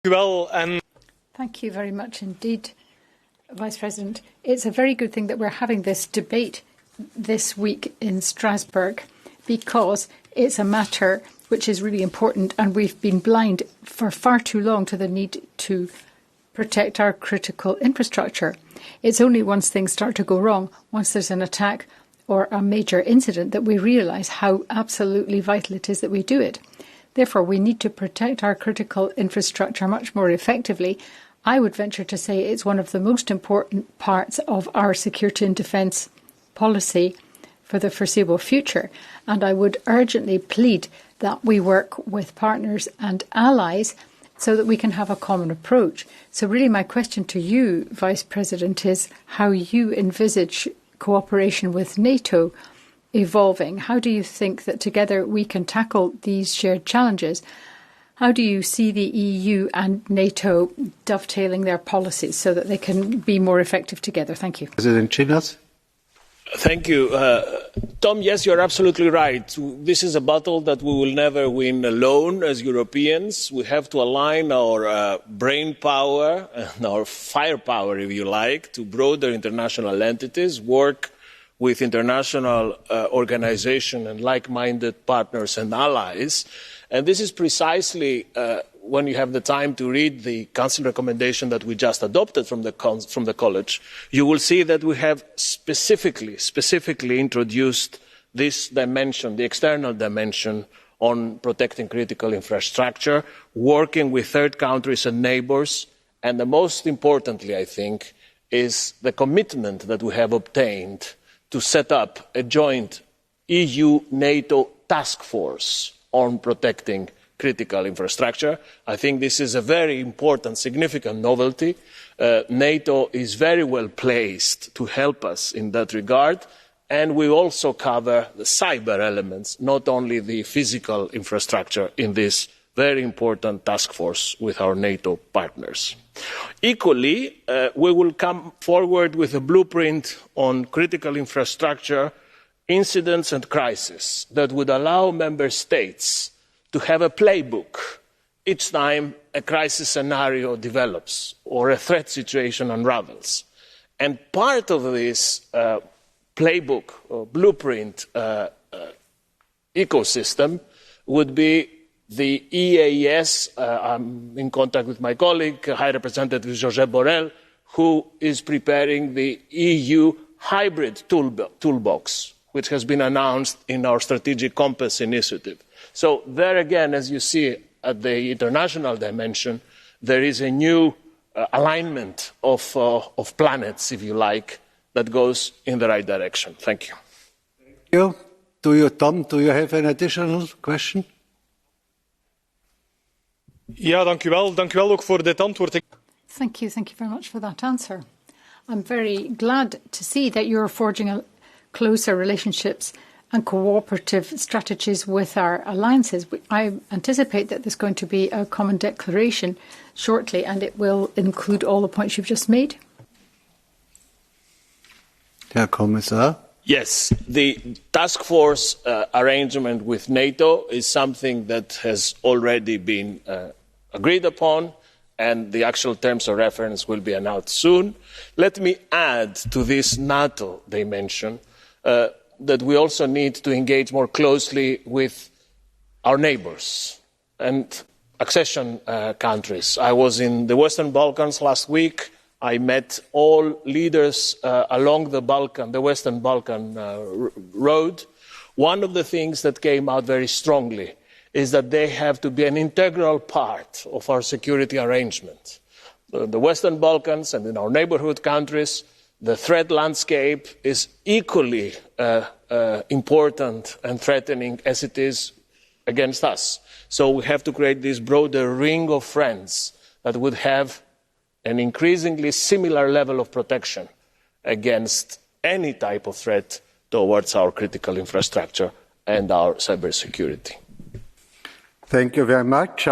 Thank you very much indeed, Vice President. It's a very good thing that we're having this debate this week in Strasbourg, because it's a matter which is really important, and we've been blind for far too long to the need to protect our critical infrastructure. It's only once things start to go wrong, once there's an attack or a major incident, that we realise how absolutely vital it is that we do it. Therefore, we need to protect our critical infrastructure much more effectively. I would venture to say it's one of the most important parts of our security and defence policy for the foreseeable future. And I would urgently plead that we work with partners and allies so that we can have a common approach. So really my question to you, Vice President, is how you envisage cooperation with NATO evolving. How do you think that together we can tackle these shared challenges? How do you see the EU and NATO dovetailing their policies so that they can be more effective together? Thank you. President Schinas. Thank you. Tom, yes, you're absolutely right. This is a battle that we will never win alone as Europeans. We have to align our brain power and our firepower, if you like, to broader international entities, work with international organizations and like-minded partners and allies. And this is precisely when you have the time to read the Council recommendation that we just adopted from the College, you will see that we have specifically introduced this dimension, the external dimension, on protecting critical infrastructure, working with third countries and neighbours, and the most importantly, I think, is the commitment that we have obtained to set up a joint EU-NATO task force on protecting critical infrastructure. I think this is a very important, significant novelty. NATO is very well placed to help us in that regard, and we also cover the cyber elements, not only the physical infrastructure, in this very important task force with our NATO partners. Equally, we will come forward with a blueprint on critical infrastructure, incidents and crises that would allow member states to have a playbook each time a crisis scenario develops or a threat situation unravels. And part of this playbook or blueprint ecosystem would be the EAS. I'm in contact with my colleague, High Representative Josep Borrell, who is preparing the EU hybrid toolbox, which has been announced in our Strategic Compass initiative. So there again, as you see at the international dimension, there is a new alignment of planets, if you like, that goes in the right direction. Thank you. Thank you. Tom, do you have an additional question? Ja, dank u wel. Dank u wel ook voor dit antwoord. Thank you very much for that answer. I'm very glad to see that you're forging closer relationships and cooperative strategies with our alliances. I anticipate that there's going to be a common declaration shortly, and it will include all the points you've just made. Herr Kommissar. Yes, the task force arrangement with NATO is something that has already been agreed upon, and the actual terms of reference will be announced soon. Let me add to this NATO dimension that we also need to engage more closely with our neighbours and accession countries. I was in the Western Balkans last week. I met all leaders along the Western Balkan road. One of the things that came out very strongly is that they have to be an integral part of our security arrangement. The Western Balkans and in our neighbourhood countries, the threat landscape is equally important and threatening as it is against us. So we have to create this broader ring of friends that would have an increasingly similar level of protection against any type of threat towards our critical infrastructure and our cybersecurity. Thank you very much.